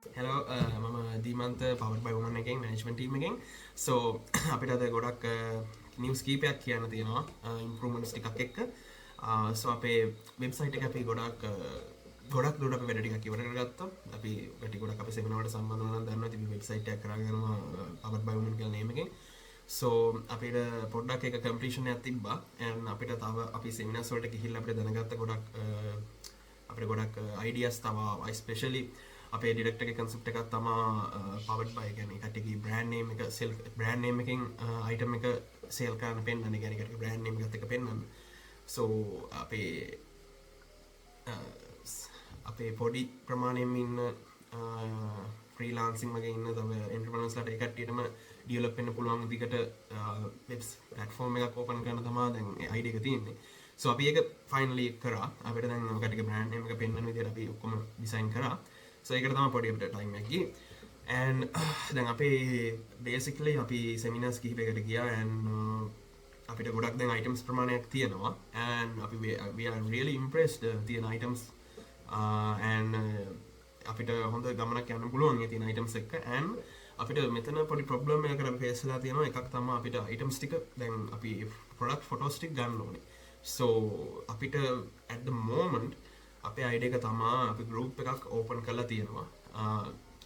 Hello මම දීමන්ත power බයි woman එකෙන් management team එකෙන් සෝ අපිට අද ගොඩක් නිවුස් කීපයක් කියන්න තියෙනවා ඉම්ප්‍රූව්මන්ට්ස් ටිකක් එක්ක සෝ අපේ වෙබ්සයිට් එක අපි ගොඩක් දුරට අපි වැඩ ටිකක් ඉවර කරගත්තා අපි වැඩි ගොඩක් අපේ සෙමිනාර් වලට සම්බන්ධ වෙනවා නම් දන්නවා ඉතින් වෙබ්සයිට් එකක් කරගෙන යනවා පවර් බයි වුමන් කියලා නේම් එකෙන් සෝ අපිට පොඩ්ඩක් එක කම්ප්ලීෂන් එකක් තිබ්බා and අපිට තව අපි සෙමිනාර්ස් වලට ගිහිල්ලා අපිට දැනගත්ත ගොඩක් අපිට ගොඩක් අයිඩියාස් තව ස්පෙෂලි අපේ ඩිරෙක්ටර් එකේ කන්සෙප්ට් එකක් තමයි පවර්ඩ් බයි කියන්නේ කට්ටියගේ බ්‍රෑන්ඩ් නේම් එක සෙල් බ්‍රෑන්ඩ් නේම් එකෙන් අයිටම් එක සේල් කරන්න පෙන්නන්නේ කියන්නේ කට්ටියගේ බ්‍රෑන්ඩ් නේම් එකත් එක්ක පෙන්නන්න. සෝ අපේ අපේ පොඩි ප්‍රමාණයෙන් ඉන්න ෆ්‍රීලාන්සින් වගේ ඉන්න තව එන්ටර්ප්‍රනර්ස්ලාට ඒ කට්ටියටම ඩෙවලොප් වෙන්න පුළුවන් විදිහට වෙබ්ස් ප්ලැට්ෆෝම් එකක් ඕපන් කරන්න තමයි දැන් අයිඩියා එක තියෙන්නේ. සෝ අපි ඒක ෆයිනලි කරා. අපිට දැන් කට්ටියගේ බ්‍රෑන්ඩ් නේම් එක පෙන්වන්න විදිහට අපි ඔක්කොම ඩිසයින් කරා. So ඒකට තමයි පොඩි අපිට ටයිම් එකක් ගියේ and දැන් අපේ basically අපි seminars කිහිපයකට ගියා and අපිට ගොඩක් දැන් items ප්‍රමාණයක් තියෙනවා and අපි we are really impressed තියෙන items and අපිට හොඳ ගමනක් යන්න පුළුවන් මේ තියෙන items එක්ක and අපිට මෙතන පොඩි problem එකකට අපි face වෙලා තියෙනවා එකක් තමයි අපිට items ටික දැන් අපි product photos ටික ගන්න ඕනේ so අපිට at the moment අපේ අයිඩියා එක තමා අපි ගෲප් එකක් ඕපන් කරලා තියෙනවා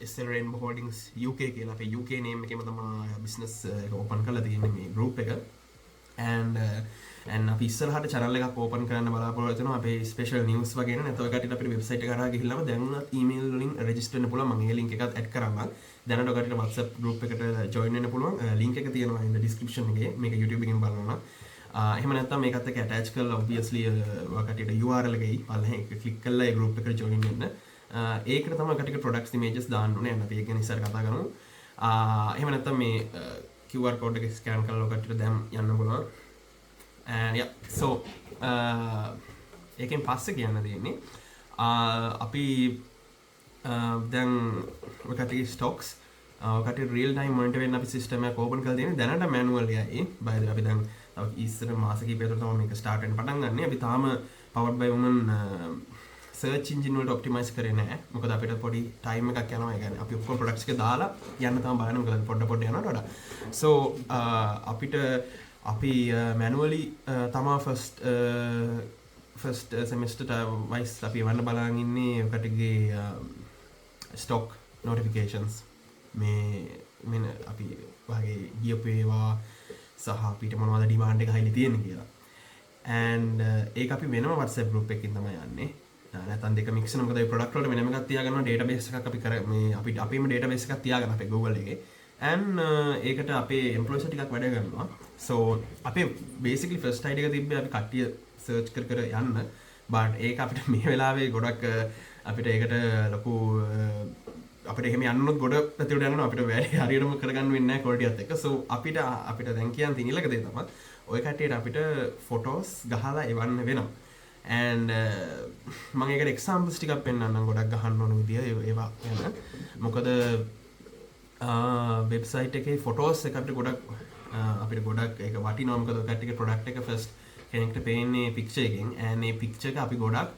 SL Rainbow Holdings UK කියලා අපේ UK නේම් එකේම තමයි බිස්නස් එක ඕපන් කරලා තියෙන්නේ මේ ගෲප් එක and අපි ඉස්සරහට channel එකක් ඕපන් කරන්න බලාපොරොත්තු වෙනවා අපේ ස්පෙෂල් නිවුස් වගේ නේ නැත්නම් ඔයගොල්ලන්ට අපේ වෙබ්සයිට් එක කරා ගිහිල්ලාම දැන්වත් ඊමේල් වලින් රෙජිස්ටර් වෙන්න පුළුවන් මම ඒ link එකත් ඇඩ් කරන්නම් දැනට ඔයගොල්ලන්ට WhatsApp group එකට join වෙන්න පුළුවන් link එක තියෙනවා in the description එකේ මේක YouTube එකෙන් බලනවා එහෙම නැත්නම් මේකත් එක්ක attach කරලා obviously ඔයගොල්ලන්ට URL එකේ පල්ලෙහා එක click කරලා ඒ group එකට join වෙන්න. ඒකට තමයි ඔයගොල්ලන්ට products images දාන්න ඕනේ. අපි ඒක ගැන ඉස්සර කතා කරමු. එහෙම නැත්නම් මේ QR code එක scan කරලා ඔයගොල්ලන්ට දැන් යන්න පුළුවන්. and yeah so ඒකෙන් පස්සේ කියන්න දෙන්නේ අපි දැන් ඔයගොල්ලන්ට stocks ඔයගොල්ලන්ට real time monitor වෙන්න අපි system එකක් open කරලා තියෙන්නේ. දැනට manual එකයි. by the way අපි දැන් ඉස්සර මාස කිහිපයකට තමයි මේක ස්ටාර්ට් වෙන්න පටන් ගන්න. අපි තාම powered by women search engine වලට optimize කරේ නැහැ. මොකද අපිට පොඩි time එකක් යනවා. ඒ කියන්නේ අපි ඔක්කොම products එක දාලා යන්න තමයි බලන්නේ. මොකද පොඩ යනවට වඩා. so අපිට අපි manually තමයි first semester wise අපි වන්න බලන් ඉන්නේ ඔකටගේ stock notifications මේ අපි වගේ ගියපු ඒවා සහ අපිට මොනවද ඩිමාන්ඩ් එක හයිලි තියෙන්නේ කියලා. and ඒක අපි වෙනම WhatsApp group එකකින් තමයි යන්නේ. නැත්නම් දෙක mix වෙන මොකද මේ product වලට වෙනම එකක් තියාගන්නවා database එකක් අපි මේ අපේම database එකක් තියාගන්න අපේ Google එකේ. and ඒකට අපේ employees ටිකක් වැඩ කරනවා. so අපේ basically first idea එක තිබ්බේ අපි කට්ටිය search කර යන්න. but ඒක අපිට මේ වෙලාවේ ගොඩක් අපිට ඒකට ලොකු අපිට එහෙම යන්නොත් ගොඩ පැතිරට යනවා අපිට වැඩි හරියටම කරගන්න වෙන්නේ නැහැ quality එකත් එක්ක. so අපිට දැන් කියන්න තියෙන ඊළඟ දේ තමයි ඔය කට්ටියට අපිට photos ගහලා එවන්න වෙනවා. and මම ඒකට examples ටිකක් පෙන්නන්නම් ගොඩක් ගහන්න ඕන විදිය ඒවා යන. මොකද වෙබ්සයිට් එකේ photos එක අපිට ගොඩක් ඒක වටිනවා. මොකද ඔය කට්ටියගේ product එක first කෙනෙක්ට පේන්නේ picture එකෙන් and මේ picture එක අපි ගොඩක්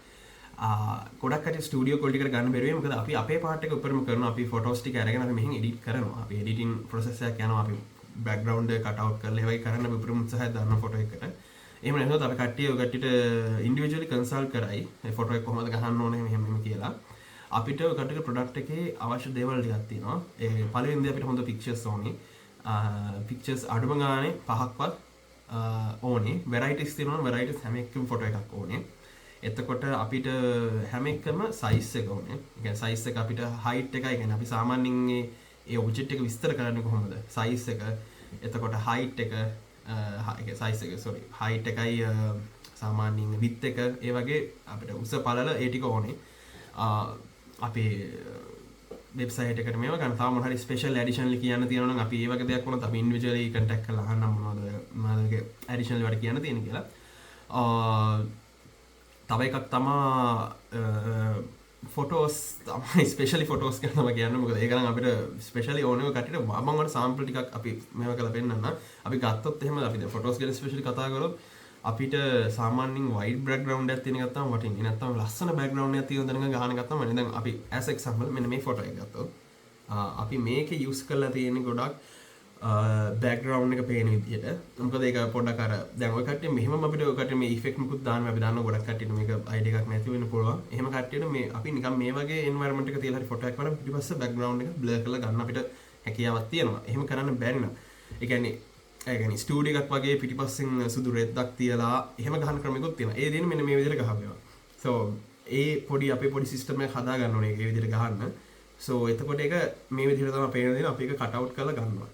කට ස්ටුඩියෝ quality එකට ගන්න බැරි වෙයි. මොකද අපි අපේ part එක උඩරම කරනවා. අපි photos ටික අරගෙන අපි මෙහෙන් edit කරනවා. අපි editing process එකක් යනවා. අපි background එක cut out කරලා ඒ වගේ කරන්න අපි උපරිම උත්සාහයක් දානවා photo එකකට. එහෙම නැත්නම් අපි කට්ටිය ඔය කට්ටියට individually consult කරයි. මේ photo එක කොහොමද ගහන්න ඕනේ මෙහෙම කියලා. අපිට ඔය කට්ටියගේ product එකේ අවශ්‍ය දේවල් ටිකක් තියෙනවා. ඒ පළවෙනි දේ අපිට හොඳ pictures ඕනේ. pictures අඩුම ගානේ 5ක්වත් ඕනේ. varieties තියෙනවා. varieties හැම එකකම photo එකක් ඕනේ. එතකොට අපිට හැම එකම size එක ඕනේ. ඒ කියන්නේ size එක අපිට height එකයි කියන්නේ අපි සාමාන්‍යයෙන් ඒ object එක විස්තර කරන්නේ කොහොමද? size එක එතකොට height එක size එක sorry height එකයි සාමාන්‍යයෙන් width එක ඒ වගේ අපිට උස පළල ඒ ටික ඕනේ. අපේ වෙබ්සයිට් එකට මේවා ගන්න තාම මොන හරි ස්පෙෂල් ඇඩිෂනල් කියන්න තියෙනවා නම් අපි ඒ වගේ දෙයක් වුණත් අපි ඉන්ඩිවිජුවලි කන්ටැක්ට් කරලා අහන්න මොනවද ඇඩිෂනල් වල කියන්න තියෙන කියලා. තව එකක් තමා ෆොටෝස් තමයි ස්පෙෂලි ෆොටෝස් ගැන තමයි කියන්නේ. මොකද ඒක නම් අපිට ස්පෙෂලි ඕනේ කට්ටියට මම වල සාම්පල් ටිකක් අපි මේව කරලා පෙන්නන්න. අපි ගත්තොත් එහෙම අපි දැන් ෆොටෝස් ගැන ස්පෙෂලි කතා කරොත් අපිට සාමාන්‍යයෙන් white background එකක් තියෙන ගත්තාම වටින්නේ නැත්නම් ලස්සන background එකක් තියෙන තැනක ගහන ගත්තාම වටින්නේ. දැන් අපි as example මෙන්න මේ photo එක ගත්තොත් අපි මේකේ use කරලා තියෙන්නේ ගොඩක් background එක පේන විදිහට. මොකද ඒක පොඩ්ඩක් අර දැන් ඔය කට්ටිය මෙහෙම අපිට ඔය කට්ටිය මේ effect මුකුත් දාන්න අපි දන්නවා ගොඩක් කට්ටියට මේක idea එකක් නැති වෙන්න පුළුවන්. එහෙම කට්ටියට මේ අපි නිකන් මේ වගේ environment එක තියලා හරි photo එකක් වරන් පිටිපස්සේ background එක blur කරලා ගන්න අපිට හැකියාවක් තියෙනවා. එහෙම කරන්න බැරි නම් ඒ කියන්නේ ස්ටුඩියෝ එකක් වගේ පිටිපස්සෙන් සුදු රෙද්දක් තියලා එහෙම ගහන ක්‍රමයකුත් තියෙනවා. ඒ දෙන්නේ මෙන්න මේ විදිහට ගහපේවා. so ඒ පොඩි අපේ පොඩි සිස්ටම් එකක් හදා ගන්න ඕනේ ඒ විදිහට ගහන්න. so එතකොට ඒක මේ විදිහට තමයි පේන දේ අපි ඒක කට් අවුට් කරලා ගන්නවා.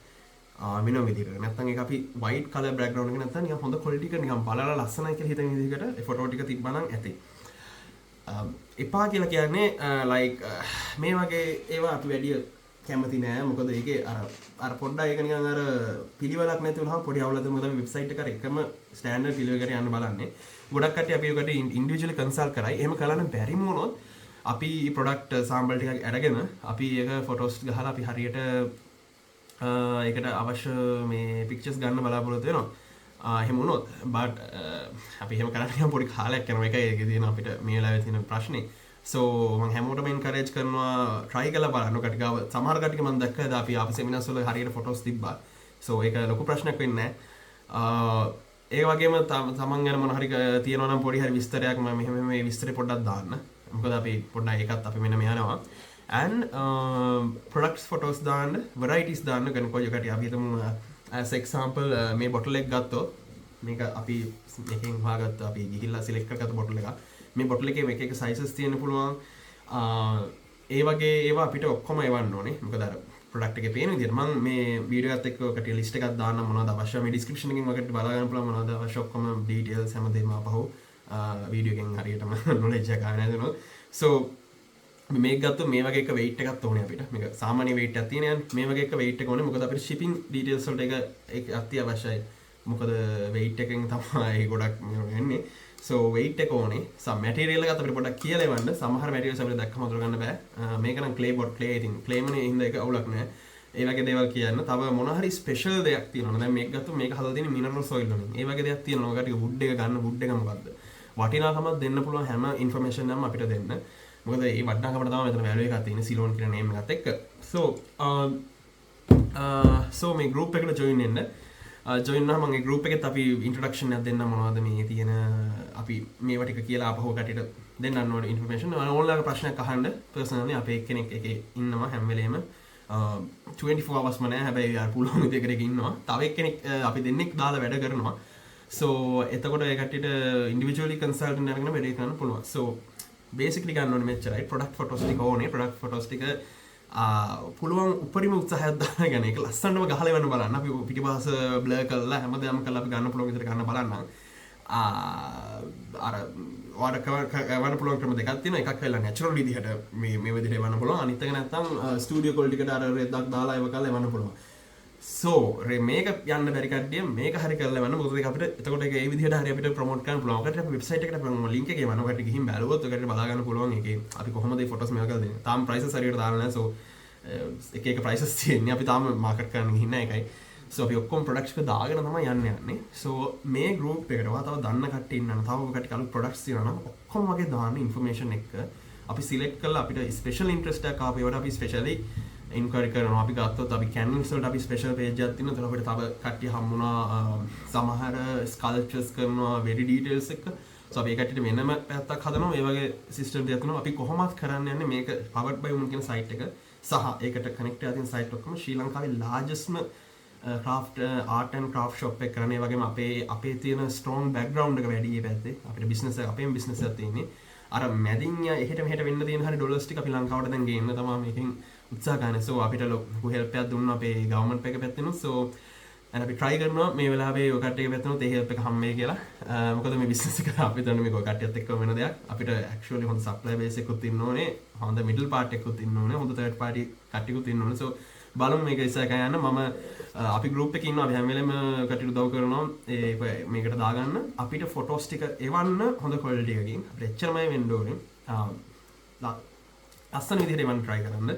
මෙන්න විදිහට. නැත්නම් ඒක අපි white color background එක නැත්නම් නිකන් හොඳ quality එක නිකන් බලලා ලස්සනයි කියලා හිතන විදිහකට ඒ ෆොටෝ ටික තිබ්බනම් ඇති. එපා කියලා කියන්නේ like මේ වගේ ඒවා අපි වැඩි කැමති නෑ. මොකද ඒකේ අර පොඩ්ඩක් ඒක නිකන් අර පිළිවෙලක් නැති වුණාම පොඩි අවුලක් මොකද අපි වෙබ්සයිට් එක එකම ස්ටෑන්ඩඩ් පිළිවෙලකට යන්න බලන්නේ. ගොඩක් කට්ටිය අපි ඒකට ඉන්ඩිවිජුවලි කන්සල්ට් කරයි. එහෙම කරන්න බැරිම වුණොත් අපි ප්‍රොඩක්ට් සාම්පල් ටිකක් අරගෙන අපි ඒක ෆොටෝස් ගහලා අපි හරියට ඒකට අවශ්‍ය මේ පික්චර්ස් ගන්න බලාපොරොත්තු වෙනවා. එහෙම වුණොත් බට් අපි එහෙම කරන්න පොඩි කාලයක් යනවා. ඒකයි ඒකේ තියෙන අපිට මේ වෙලාවේ තියෙන ප්‍රශ්නේ. so මම හැමෝටම encourage කරනවා try කරලා බලන්න. කටිකාව සමහර කටික මම දැක්කද අපි ආපු සෙමිනාර්ස් වල හරියට ෆොටෝස් තිබ්බා. so ඒක ලොකු ප්‍රශ්නයක් වෙන්නේ නැහැ. ඒ වගේම තමන් ගැන මොන හරි තියෙනවා නම් පොඩි හරි විස්තරයක් මම මෙහෙම මේ විස්තරේ පොඩ්ඩක් දාන්න. මොකද අපි පොඩ්ඩක් ඒකත් අපි මෙන්න මෙහනවා. and products photos දාන්න varieties දාන්න ගන්නකො යකට අපි හිතමු as example මේ bottle එක ගත්තොත් මේක අපි එකෙන් හොයාගත්ත අපි ගිහිල්ලා select කරගත්ත bottle එක මේ bottle එකේ එක එක sizes තියෙන්න පුළුවන් ඒ වගේ ඒවා අපිට ඔක්කොම එවන්න ඕනේ මොකද අර product එකේ පේන විදිහට මම මේ වීඩියෝ එකත් එක්ක ඔකට list එකක් දාන්න මොනවද අවශ්‍ය මේ description එකෙන් ඔකට බලා ගන්න පුළුවන් මොනවද අවශ්‍ය ඔක්කොම details හැමදේම අපහු වීඩියෝ එකෙන් හරියටම knowledge එක ගන්න හදනවා so මේක ගත්තොත් මේ වගේ එක weight එකක් ඕනේ අපිට. මේක සාමාන්‍ය weight එකක් තියෙන යන්නේ. මේ වගේ එක weight එක ඕනේ. මොකද අපිට shipping details වලට ඒක අත්‍යවශ්‍යයි. මොකද weight එකෙන් තමයි ගොඩක් වෙන්නේ. so weight එක ඕනේ. සම material එකත් අපිට පොඩ්ඩක් කියලා එවන්න. සමහර materials අපිට දැක්කම අඳුර ගන්න බෑ. මේක නම් clay board clay ඉතින් clay මනේ හින්දා ඒක අවුලක් නෑ. ඒ වගේ දේවල් කියන්න. තව මොන හරි special දෙයක් තියෙනවා. දැන් මේක ගත්තොත් මේක හදලා තියෙන්නේ mineral soil වලින්. ඒ වගේ දෙයක් තියෙනවා. ඔකට wood එක ගන්න wood එක මොකද්ද? වටිනාකමක් දෙන්න පුළුවන් හැම information එකක්ම අපිට දෙන්න. මොකද මේ වටිනාකමට තමයි මෙතන value එකක් තියෙන්නේ සිලෝන් කියන name එකත් එක්ක. so මේ group එකට join වෙන්න. join වුණාම මගේ group එකෙත් අපි introduction එකක් දෙන්න මොනවද මේ තියෙන අපි මේවා ටික කියලා ආපහු කටියට දෙන්න ඕන information. ඕනලාගේ ප්‍රශ්නයක් අහන්න personally අපේ එක්කෙනෙක් එකේ ඉන්නවා හැම වෙලේම 24 hours ම නෑ. හැබැයි යාර පුළුවන් විදිහකට ඉන්නවා. තව එක්කෙනෙක් අපි දෙන්නෙක් දාලා වැඩ කරනවා. so එතකොට ඒ කට්ටියට individually consultant අරගෙන වැඩේ කරන්න පුළුවන්. so basically ගන්න ඕනේ මෙච්චරයි. product photos ටික ඕනේ. product photos ටික පුළුවන් උපරිම උත්සාහයක් දාගෙන ඒක ලස්සනටම ගහලා එවන්න බලන්න. අපි පිටිපස්ස blur කරලා හැමදාම කරලා අපි ගන්න පුළුවන් විදිහට ගන්න බලන්න. අර වන්න පුළුවන් ක්‍රම දෙකක් තියෙනවා. එකක් වෙලා natural විදිහට මේ විදිහට එවන්න පුළුවන්. අනිත් එක නැත්තම් studio quality එකට අර රෙද්දක් දාලා ඒව කරලා එවන්න පුළුවන්. so මේක යන්න බැරි කට්ටිය මේක හරි කරලා එවන්න. මොකද ඒක අපිට එතකොට ඒක ඒ විදිහට හරි අපිට ප්‍රොමෝට් කරන්න පුළුවන්. ඔකට අපි වෙබ්සයිට් එකට අපි link එක එවන්න. ඔකට ගිහින් බලුවොත් ඔකට බලා ගන්න පුළුවන් ඒකේ අපි කොහොමද මේ ෆොටෝස් මේවා කරලා දෙන්නේ. තාම prices හරියට දාලා නැහැ. so එක එක prices තියෙන්නේ. අපි තාම market කරන්න ගිහින් නැහැ ඒකයි. so අපි ඔක්කොම products එක දාගෙන තමයි යන්නේ. so මේ group එකට ඔයා තව දන්න කට්ටිය ඉන්නවා. තව කට්ටිය අලුත් products තියෙනවා නම් ඔක්කොම වගේ දාන්න information එක අපි select කරලා අපිට special interest එකක් ආපු ඒවට අපි specially ඉන්ක්වයරි කරනවා. අපි ගත්තොත් අපි canvas වලට අපි ස්පෙෂල් පේජ් එකක් තියෙනවා. එතන අපිට තව කට්ටිය හම්බුණා සමහර ස්කල්ප්චර්ස් කරනවා very details එක. so අපි ඒ කට්ටියට වෙනම පැත්තක් හදනවා. ඒ වගේ සිස්ටම් දෙයක් තියෙනවා. අපි කොහොමත් කරන්න යන්නේ මේක powered by women කියන site එක සහ ඒකට connect වෙලා තියෙන site ඔක්කොම ශ්‍රී ලංකාවේ largest craft art and craft shop එක කරන්නේ. ඒ වගේම අපේ තියෙන strong background එක වැඩි මේ පැත්තේ. අපිට business එක අපේම business එකක් තියෙන්නේ. අර මැදින් එහෙට මෙහෙට වෙන්න තියෙන හරි ඩොලර්ස් ටික අපි ලංකාවට දැන් ගේන්න තමයි මේකෙන් උත්සාහ කරන්නේ. so අපිට ලොකු help එකක් දුන්නා අපේ government එක පැත්තෙන්. so and අපි try කරනවා මේ වෙලාවේ ඔය කට්ටිය පැත්තෙන් ඒ help එක හම්බෙයි කියලා. මොකද මේ business එක අපි දන්නේ මේක ඔය කට්ටියත් එක්ක වෙන දෙයක්. අපිට actually හොඳ supply base එකකුත් ඉන්න ඕනේ. හොඳ middle part එකකුත් ඉන්න ඕනේ. හොඳ third party කට්ටියකුත් ඉන්න ඕනේ. so බලමු මේක ඉස්සරහට යන්න. මම අපි group එකේ ඉන්නවා. අපි හැම වෙලේම කට්ටියට උදව් කරනවා මේකට දාගන්න. අපිට photos ටික එවන්න හොඳ quality එකකින්. අපිට එච්චරමයි වෙන්න ඕනේ. ලස්සන විදිහට එවන්න try කරන්න.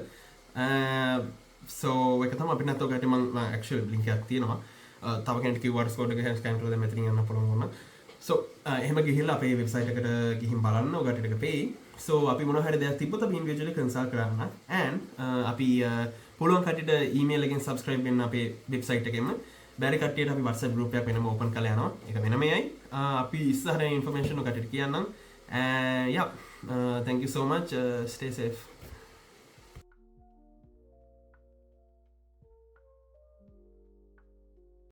so ඒක තමයි අපිට නැත්නම් කට්ටිය මම actually link එකක් තියෙනවා. තව කෙනෙක් QR code එක scan කරලා දැන් මෙතනින් යන්න පුළුවන් වුණා. සෝ එහෙම ගිහිල්ලා අපේ වෙබ්සයිට් එකට ගිහින් බලන්න ඔයගට එක පෙයි. සෝ අපි මොනවා හරි දෙයක් තිබ්බොත් අපි ඉන්ඩිවිජුවලි කන්සල්ට් කරන්න. and අපි පුළුවන් කට්ටියට ඊමේල් එකෙන් සබ්ස්ක්‍රයිබ් වෙන්න අපේ වෙබ්සයිට් එකෙම. බැරි කට්ටියට අපි WhatsApp group එකක් වෙනම ඕපන් කරලා යනවා. ඒක වෙනමයි. අපි ඉස්සරහ ඉන්ෆර්මේෂන් ඔය කට්ටියට කියන්නම්. Yeah, thank you so much. Stay safe.